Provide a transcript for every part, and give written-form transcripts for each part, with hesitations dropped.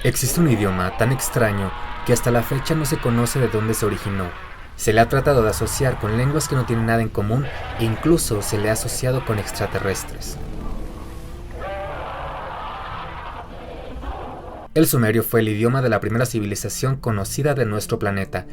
Existe un idioma tan extraño que hasta la fecha no se conoce de dónde se originó. Se le ha tratado de asociar con lenguas que no tienen nada en común e incluso se le ha asociado con extraterrestres. El sumerio fue el idioma de la primera civilización conocida de nuestro planeta,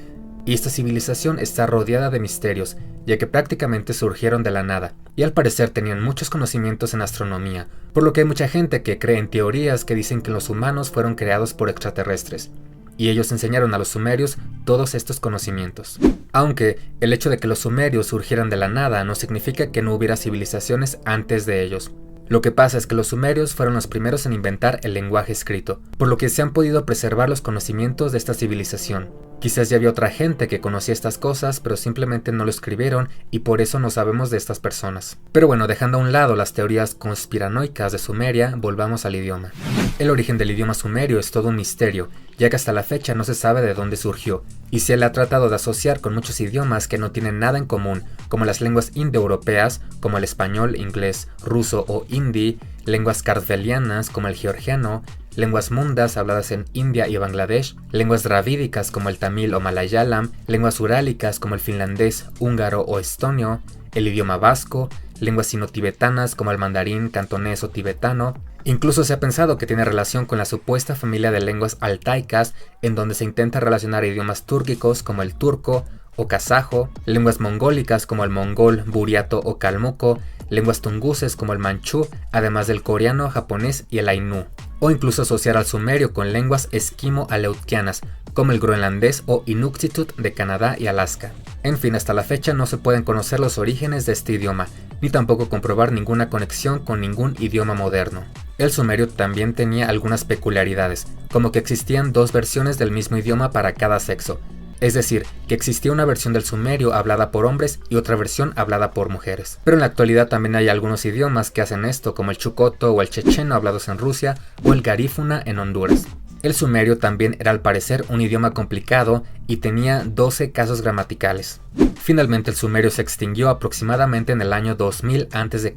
y esta civilización está rodeada de misterios, ya que prácticamente surgieron de la nada, y al parecer tenían muchos conocimientos en astronomía, por lo que hay mucha gente que cree en teorías que dicen que los humanos fueron creados por extraterrestres, y ellos enseñaron a los sumerios todos estos conocimientos. Aunque el hecho de que los sumerios surgieran de la nada no significa que no hubiera civilizaciones antes de ellos. Lo que pasa es que los sumerios fueron los primeros en inventar el lenguaje escrito, por lo que se han podido preservar los conocimientos de esta civilización. Quizás ya había otra gente que conocía estas cosas, pero simplemente no lo escribieron y por eso no sabemos de estas personas. Pero bueno, dejando a un lado las teorías conspiranoicas de Sumeria, volvamos al idioma. El origen del idioma sumerio es todo un misterio, ya que hasta la fecha no se sabe de dónde surgió, y se le ha tratado de asociar con muchos idiomas que no tienen nada en común, como las lenguas indoeuropeas, como el español, inglés, ruso o hindi, lenguas kartvelianas como el georgiano, lenguas mundas habladas en India y Bangladesh, lenguas dravídicas como el tamil o malayalam, lenguas urálicas como el finlandés, húngaro o estonio, el idioma vasco, lenguas sino-tibetanas como el mandarín, cantonés o tibetano. Incluso se ha pensado que tiene relación con la supuesta familia de lenguas altaicas, en donde se intenta relacionar idiomas túrquicos como el turco o kazajo, lenguas mongólicas como el mongol, buriato o kalmuco, lenguas tunguses como el manchú, además del coreano, japonés y el ainu. O incluso asociar al sumerio con lenguas esquimo-aleutianas, como el groenlandés o inuktitut de Canadá y Alaska. En fin, hasta la fecha no se pueden conocer los orígenes de este idioma, ni tampoco comprobar ninguna conexión con ningún idioma moderno. El sumerio también tenía algunas peculiaridades, como que existían dos versiones del mismo idioma para cada sexo. Es decir, que existía una versión del sumerio hablada por hombres y otra versión hablada por mujeres. Pero en la actualidad también hay algunos idiomas que hacen esto, como el chukoto o el checheno hablados en Rusia o el garífuna en Honduras. El sumerio también era al parecer un idioma complicado y tenía 12 casos gramaticales. Finalmente el sumerio se extinguió aproximadamente en el año 2000 a.C.,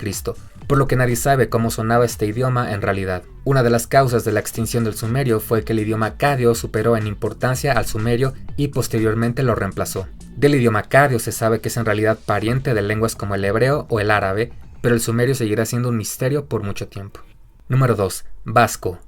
por lo que nadie sabe cómo sonaba este idioma en realidad. Una de las causas de la extinción del sumerio fue que el idioma acadio superó en importancia al sumerio y posteriormente lo reemplazó. Del idioma acadio se sabe que es en realidad pariente de lenguas como el hebreo o el árabe, pero el sumerio seguirá siendo un misterio por mucho tiempo. Número 2. Vasco.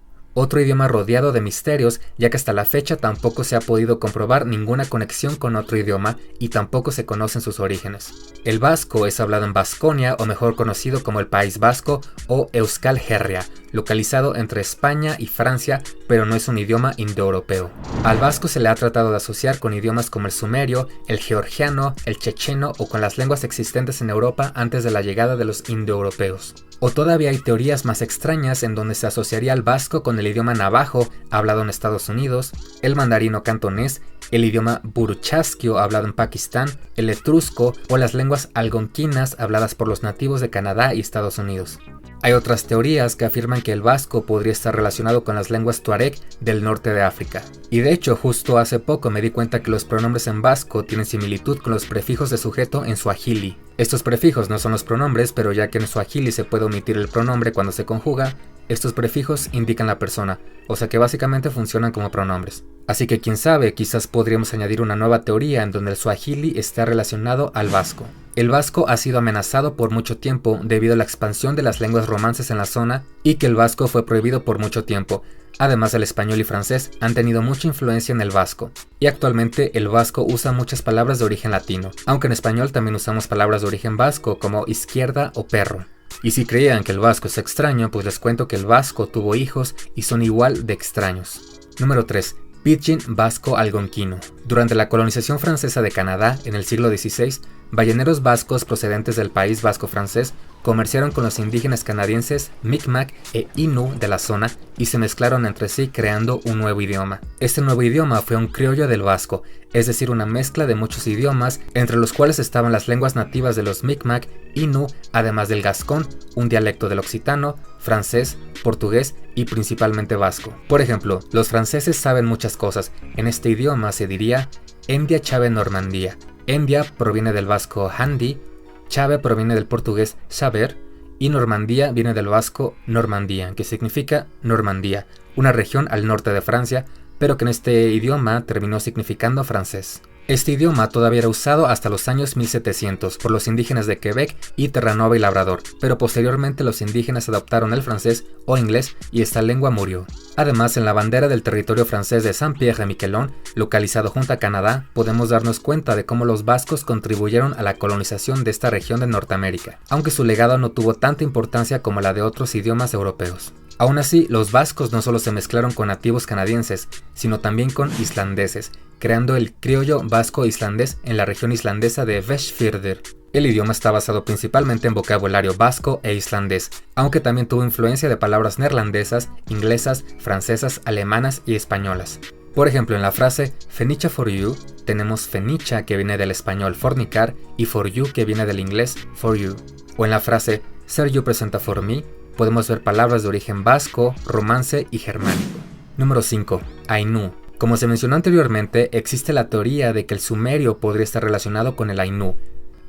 Otro idioma rodeado de misterios, ya que hasta la fecha tampoco se ha podido comprobar ninguna conexión con otro idioma y tampoco se conocen sus orígenes. El vasco es hablado en Vasconia, o mejor conocido como el País Vasco o Euskal Herria, localizado entre España y Francia, pero no es un idioma indoeuropeo. Al vasco se le ha tratado de asociar con idiomas como el sumerio, el georgiano, el checheno o con las lenguas existentes en Europa antes de la llegada de los indoeuropeos. O todavía hay teorías más extrañas en donde se asociaría al vasco con el idioma navajo, hablado en Estados Unidos, el mandarino cantonés, el idioma burchasquio hablado en Pakistán, el etrusco o las lenguas algonquinas habladas por los nativos de Canadá y Estados Unidos. Hay otras teorías que afirman que el vasco podría estar relacionado con las lenguas tuareg del norte de África. Y de hecho, justo hace poco me di cuenta que los pronombres en vasco tienen similitud con los prefijos de sujeto en suajili. Estos prefijos no son los pronombres, pero ya que en suajili se puede omitir el pronombre cuando se conjuga, estos prefijos indican la persona, o sea que básicamente funcionan como pronombres. Así que quién sabe, quizás podríamos añadir una nueva teoría en donde el suajili está relacionado al vasco. El vasco ha sido amenazado por mucho tiempo debido a la expansión de las lenguas romances en la zona y que el vasco fue prohibido por mucho tiempo. Además, el español y francés han tenido mucha influencia en el vasco, y actualmente el vasco usa muchas palabras de origen latino, aunque en español también usamos palabras de origen vasco como izquierda o perro. Y si creían que el vasco es extraño, pues les cuento que el vasco tuvo hijos y son igual de extraños. Número 3. Pidgin vasco algonquino. Durante la colonización francesa de Canadá en el siglo XVI, balleneros vascos procedentes del País Vasco francés comerciaron con los indígenas canadienses Mi'kmaq e Innu de la zona y se mezclaron entre sí creando un nuevo idioma. Este nuevo idioma fue un criollo del vasco, es decir, una mezcla de muchos idiomas, entre los cuales estaban las lenguas nativas de los Mi'kmaq, Innu, además del gascón, un dialecto del occitano, francés, portugués y principalmente vasco. Por ejemplo, los franceses saben muchas cosas. En este idioma se diría Endia chave Normandía. Endia proviene del vasco handi, chave proviene del portugués saber Y Normandía viene del vasco Normandía, que significa Normandía, una región al norte de Francia, pero que en este idioma terminó significando francés. Este idioma todavía era usado hasta los años 1700 por los indígenas de Quebec y Terranova y Labrador, pero posteriormente los indígenas adoptaron el francés o inglés y esta lengua murió. Además, en la bandera del territorio francés de Saint-Pierre-et-Miquelon, localizado junto a Canadá, podemos darnos cuenta de cómo los vascos contribuyeron a la colonización de esta región de Norteamérica, aunque su legado no tuvo tanta importancia como la de otros idiomas europeos. Aún así, los vascos no solo se mezclaron con nativos canadienses, sino también con islandeses, creando el criollo vasco-islandés en la región islandesa de Vestfirðir. El idioma está basado principalmente en vocabulario vasco e islandés, aunque también tuvo influencia de palabras neerlandesas, inglesas, francesas, alemanas y españolas. Por ejemplo, en la frase Fenicha for you, tenemos fenicha que viene del español fornicar y for you que viene del inglés for you. O en la frase Ser you presenta for me, podemos ver palabras de origen vasco, romance y germánico. Número 5. Ainu. Como se mencionó anteriormente, existe la teoría de que el sumerio podría estar relacionado con el ainu,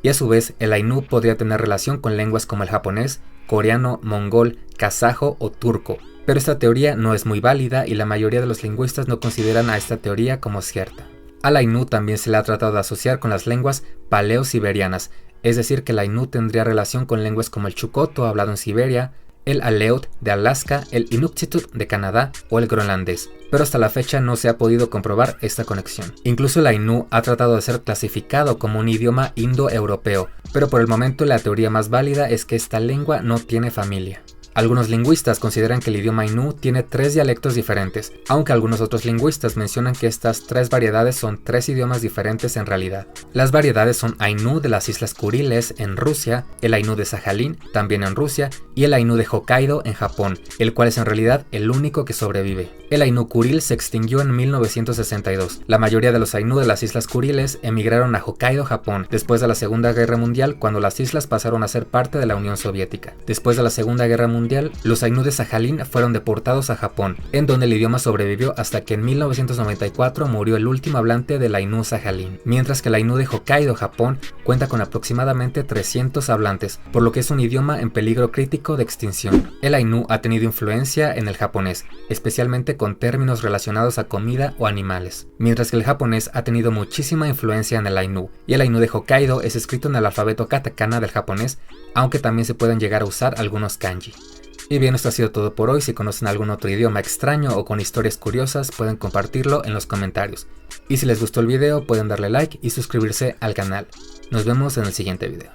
y a su vez el ainu podría tener relación con lenguas como el japonés, coreano, mongol, kazajo o turco. Pero esta teoría no es muy válida y la mayoría de los lingüistas no consideran a esta teoría como cierta. Al ainu también se le ha tratado de asociar con las lenguas paleo-siberianas, es decir que el ainu tendría relación con lenguas como el chukoto hablado en Siberia, el aleut de Alaska, el inuktitut de Canadá o el groenlandés, pero hasta la fecha no se ha podido comprobar esta conexión. Incluso el ainu ha tratado de ser clasificado como un idioma indoeuropeo, pero por el momento la teoría más válida es que esta lengua no tiene familia. Algunos lingüistas consideran que el idioma ainu tiene 3 dialectos diferentes, aunque algunos otros lingüistas mencionan que estas 3 variedades son 3 idiomas diferentes en realidad. Las variedades son ainu de las Islas Kuriles en Rusia, el ainu de Sajalín también en Rusia y el ainu de Hokkaido en Japón, el cual es en realidad el único que sobrevive. El ainu kuril se extinguió en 1962. La mayoría de los ainu de las Islas Kuriles emigraron a Hokkaido, Japón, después de la Segunda Guerra Mundial, cuando las islas pasaron a ser parte de la Unión Soviética. Después de la Segunda Guerra Mundial, los ainu de Sajalín fueron deportados a Japón, en donde el idioma sobrevivió hasta que en 1994 murió el último hablante del ainu Sajalín, mientras que el ainu de Hokkaido, Japón, cuenta con aproximadamente 300 hablantes, por lo que es un idioma en peligro crítico de extinción. El ainu ha tenido influencia en el japonés, especialmente con términos relacionados a comida o animales, mientras que el japonés ha tenido muchísima influencia en el ainu, y el ainu de Hokkaido es escrito en el alfabeto katakana del japonés, aunque también se pueden llegar a usar algunos kanji. Y bien, esto ha sido todo por hoy. Si conocen algún otro idioma extraño o con historias curiosas, pueden compartirlo en los comentarios. Y si les gustó el video, pueden darle like y suscribirse al canal. Nos vemos en el siguiente video.